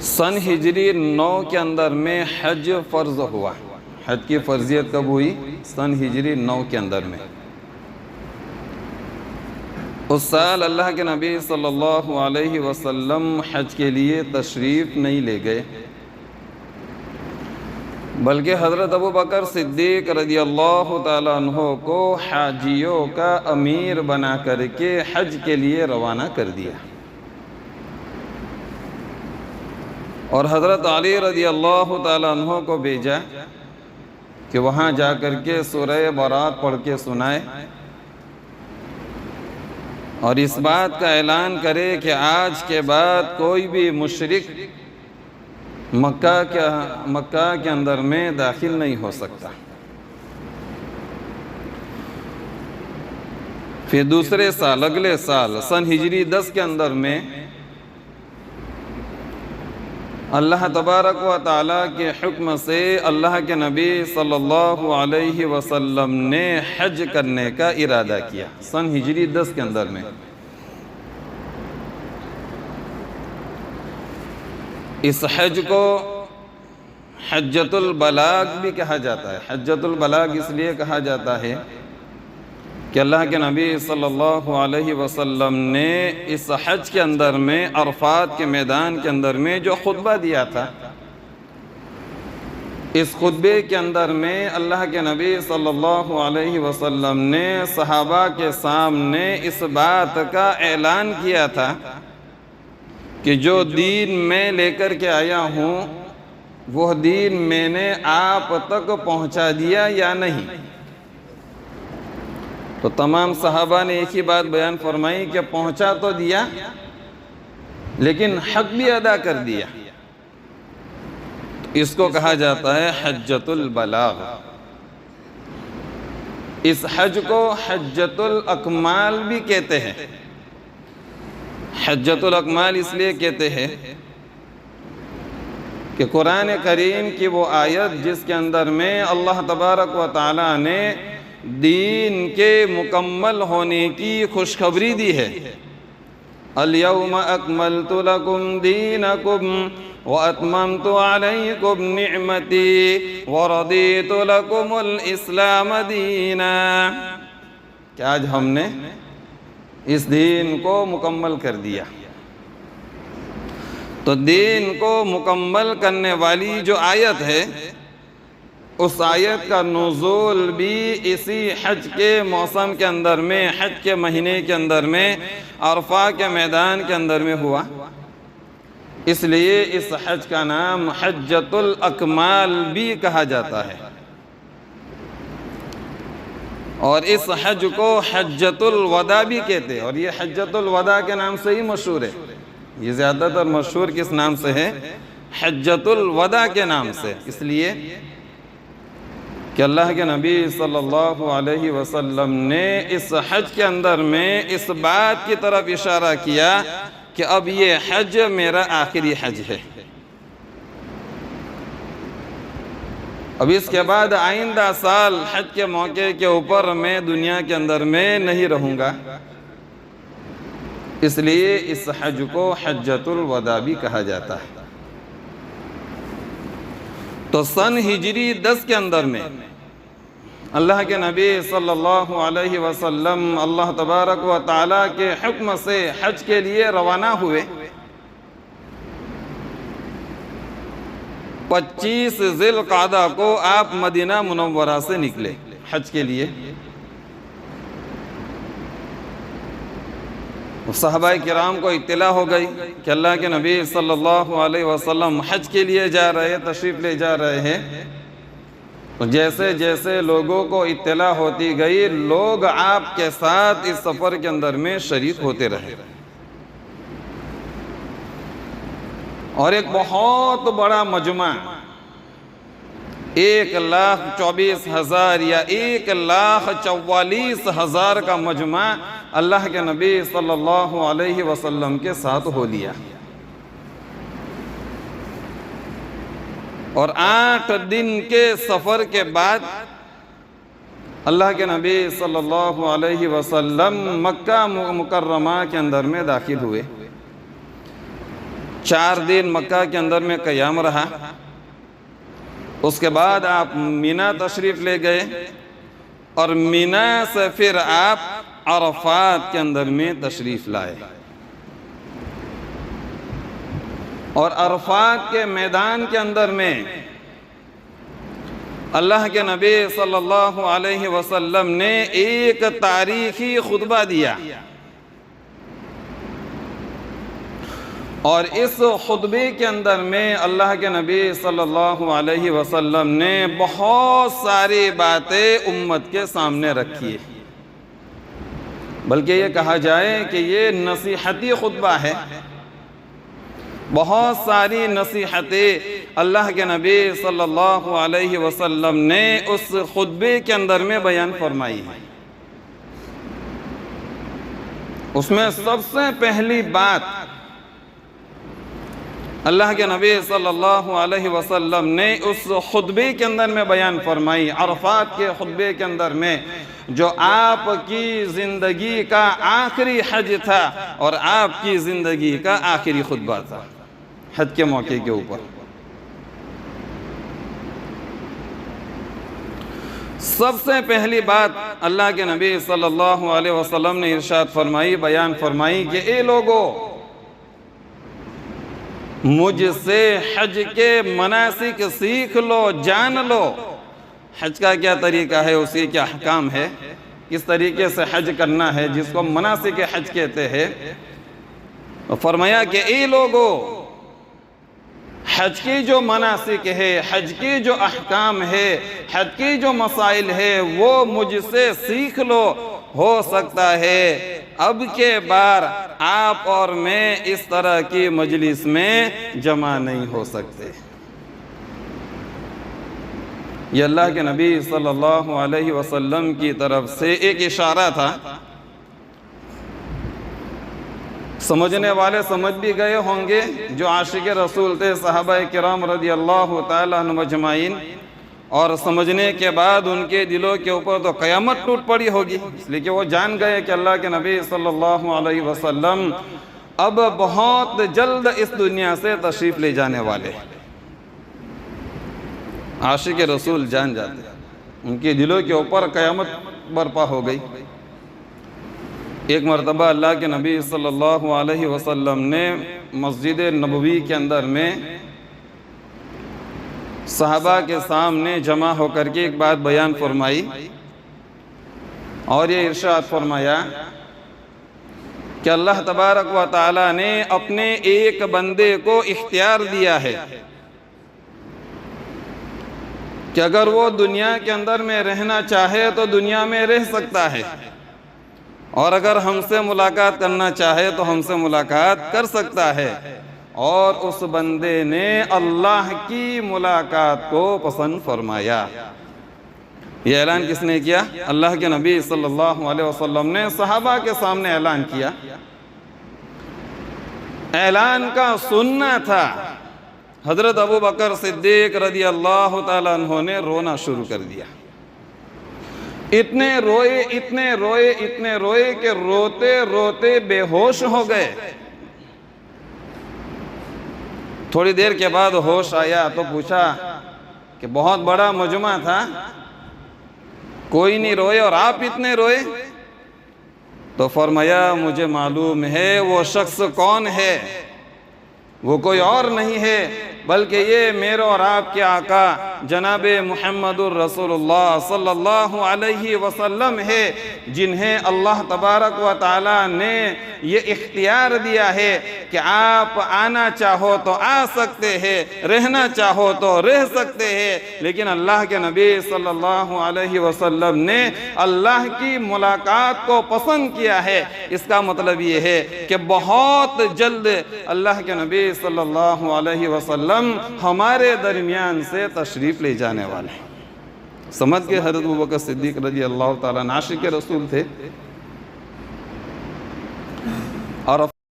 سن ہجری 9 کے اندر میں حج فرض ہوا۔ حج کی فرضیت کب ہوئی؟ سن ہجری 9 کے اندر میں۔ اس سال اللہ کے نبی صلی اللہ علیہ وسلم حج کے لیے تشریف نہیں لے گئے، بلکہ حضرت ابو بکر صدیق رضی اللہ تعالیٰ عنہ کو حاجیوں کا امیر بنا کر کے حج کے لیے روانہ کر دیا، اور حضرت علی رضی اللہ تعالیٰ عنہ کو بھیجا کہ وہاں جا کر کے سورہ برات پڑھ کے سنائے اور اس بات کا اعلان کرے کہ آج کے بعد کوئی بھی مشرک مکہ کے اندر میں داخل نہیں ہو سکتا۔ پھر دوسرے سال، اگلے سال سن ہجری 10 کے اندر میں اللہ تبارک و تعالیٰ کے حکم سے اللہ کے نبی صلی اللہ علیہ وسلم نے حج کرنے کا ارادہ کیا، سن ہجری 10 کے اندر میں۔ اس حج کو حجۃ البلاغ بھی کہا جاتا ہے۔ حجۃ البلاغ اس لیے کہا جاتا ہے کہ اللہ کے نبی صلی اللہ علیہ وسلم نے اس حج کے اندر میں عرفات کے میدان کے اندر میں جو خطبہ دیا تھا، اس خطبے کے اندر میں اللہ کے نبی صلی اللہ علیہ وسلم نے صحابہ کے سامنے اس بات کا اعلان کیا تھا کہ جو دین میں لے کر کے آیا ہوں وہ دین میں نے آپ تک پہنچا دیا یا نہیں۔ تو تمام صحابہ نے ایک ہی بات بیان فرمائی کہ پہنچا تو دیا لیکن حق بھی ادا کر دیا۔ اس کو کہا جاتا ہے حجۃ البلاغ۔ اس حج کو حجۃ الاکمال بھی کہتے ہیں۔ حجۃ الاکمال اس لیے کہتے ہیں کہ قرآن کریم کی وہ آیت جس کے اندر میں اللہ تبارک و تعالیٰ نے دین کے مکمل ہونے کی خوشخبری دی ہے۔ اليوم اکملت لکم دینکم واتممت علیکم نعمتی ورضیت لکم الاسلام دینا، کہ آج ہم نے اس دین کو مکمل کر دیا۔ تو دین کو مکمل کرنے والی جو آیت ہے، اس آیت کا نزول بھی اسی حج کے موسم کے اندر میں، حج کے مہینے کے اندر میں، عرفہ کے میدان کے اندر میں ہوا۔ اس لیے اس حج کا نام حجۃ الاکمال بھی کہا جاتا ہے، اور اس حج کو حجۃ الوداع بھی کہتے ہیں، اور یہ حجۃ الوداع کے نام سے ہی مشہور ہے۔ یہ زیادہ تر مشہور کس نام سے ہے؟ حجۃ الوداع کے نام سے، اس لیے کہ اللہ کے نبی صلی اللہ علیہ وسلم نے اس حج کے اندر میں اس بات کی طرف اشارہ کیا کہ اب یہ حج میرا آخری حج ہے، اب اس کے بعد آئندہ سال حج کے موقع کے اوپر میں دنیا کے اندر میں نہیں رہوں گا۔ اس لیے اس حج کو حجۃ الوداع بھی کہا جاتا ہے۔ تو سن ہجری 10 کے اندر میں اللہ کے نبی صلی اللہ علیہ وسلم اللہ تبارک و تعالیٰ کے حکم سے حج کے لیے روانہ ہوئے۔ 25 ذی القعدہ کو آپ مدینہ منورہ سے نکلے حج کے لیے۔ صحابہ کرام کو اطلاع ہو گئی کہ اللہ کے نبی صلی اللہ علیہ وسلم حج کے لیے جا رہے ہیں، تشریف لے جا رہے ہیں۔ تو جیسے جیسے لوگوں کو اطلاع ہوتی گئی، لوگ آپ کے ساتھ اس سفر کے اندر میں شریک ہوتے رہے، اور ایک بہت بڑا مجمع 1,24,000 یا 1,44,000 کا مجمع اللہ کے نبی صلی اللہ علیہ وسلم کے ساتھ ہو لیا، اور 8 دن کے سفر کے بعد اللہ کے نبی صلی اللہ علیہ وسلم مکہ مکرمہ کے اندر میں داخل ہوئے۔ 4 دن مکہ کے اندر میں قیام رہا، اس کے بعد آپ مینا تشریف لے گئے، اور مینا سے پھر آپ عرفات کے اندر میں تشریف لائے، اور عرفات کے میدان کے اندر میں اللہ کے نبی صلی اللہ علیہ وسلم نے ایک تاریخی خطبہ دیا، اور اس خطبے کے اندر میں اللہ کے نبی صلی اللہ علیہ وسلم نے بہت ساری باتیں امت کے سامنے رکھی، بلکہ یہ کہا جائے کہ یہ نصیحتی خطبہ ہے۔ بہت ساری نصیحتیں اللہ کے نبی صلی اللہ علیہ وسلم نے اس خطبے کے اندر میں بیان فرمائی ہے۔ اس میں سب سے پہلی بات اللہ کے نبی صلی اللہ علیہ وسلم نے اس خطبے کے اندر میں بیان فرمائی، عرفات کے خطبے کے اندر میں، جو آپ کی زندگی کا آخری حج تھا اور آپ کی زندگی کا آخری خطبہ تھا حج کے موقع کے اوپر۔ سب سے پہلی بات اللہ کے نبی صلی اللہ علیہ وسلم نے ارشاد فرمائی، بیان فرمائی کہ اے لوگو، مجھ سے حج کے مناسک سیکھ لو، جان لو۔ حج کا کیا طریقہ ہے، اسی کیا احکام ہے، کس طریقے سے حج کرنا ہے، جس کو مناسک حج کہتے ہیں۔ فرمایا کہ اے لوگو، حج کی جو مناسک ہے، حج کی جو احکام ہے، حج کی جو مسائل ہے، وہ مجھ سے سیکھ لو۔ ہو سکتا ہے اب کے بار آپ اور میں اس طرح کی مجلس میں جمع نہیں ہو سکتے۔ یہ اللہ کے نبی صلی اللہ علیہ وسلم کی طرف سے ایک اشارہ تھا۔ سمجھنے والے سمجھ بھی گئے ہوں گے، جو عاشق رسول تھے صحابہ کرام رضی اللہ تعالیٰ عنہ مجمعین، اور سمجھنے کے بعد ان کے دلوں کے اوپر تو قیامت ٹوٹ پڑی ہوگی، اس لیے کہ وہ جان گئے کہ اللہ کے نبی صلی اللہ علیہ وسلم اب بہت جلد اس دنیا سے تشریف لے جانے والے۔ عاشق رسول جان جاتے، ان کے دلوں کے اوپر قیامت برپا ہو گئی۔ ایک مرتبہ اللہ کے نبی صلی اللہ علیہ وسلم نے مسجد نبوی کے اندر میں صحابہ کے سامنے جمع ہو کر کے ایک بات بیان فرمائی، اور یہ ارشاد فرمایا کہ اللہ تبارک و تعالیٰ نے اپنے ایک بندے کو اختیار دیا ہے کہ اگر وہ دنیا کے اندر میں رہنا چاہے تو دنیا میں رہ سکتا ہے، اور اگر ہم سے ملاقات کرنا چاہے تو ہم سے ملاقات کر سکتا ہے۔ اور اس بندے نے اللہ کی ملاقات کو پسند فرمایا۔ یہ اعلان کس نے کیا؟ اللہ کے نبی صلی اللہ علیہ وسلم نے صحابہ کے سامنے اعلان کیا۔ اعلان کا سننا تھا۔ حضرت ابو بکر صدیق رضی اللہ تعالیٰ عنہ نے رونا شروع کر دیا۔ اتنے روئے اتنے روئے اتنے روئے کہ روتے روتے بے ہوش ہو گئے۔ تھوڑی دیر کے بعد ہوش آیا تو پوچھا کہ بہت بڑا مجمع تھا، کوئی نہیں روئے اور آپ اتنے روئے؟ تو فرمایا مجھے معلوم ہے وہ شخص کون ہے، وہ کوئی اور نہیں ہے بلکہ یہ میرے اور آپ کے آقا جناب محمد الرسول اللہ صلی اللہ علیہ وسلم ہے، جنہیں اللہ تبارک و تعالیٰ نے یہ اختیار دیا ہے کہ آپ آنا چاہو تو آ سکتے ہیں، رہنا چاہو تو رہ سکتے ہیں۔ لیکن اللہ کے نبی صلی اللہ علیہ وسلم نے اللہ کی ملاقات کو پسند کیا ہے۔ اس کا مطلب یہ ہے کہ بہت جلد اللہ کے نبی صلی اللہ علیہ وسلم ہمارے درمیان سے تشریف لے جانے والے ہیں۔ سمجھ کے حضرت ابوبکر صدیق رضی اللہ تعالیٰ عاشق رسول تھے، اور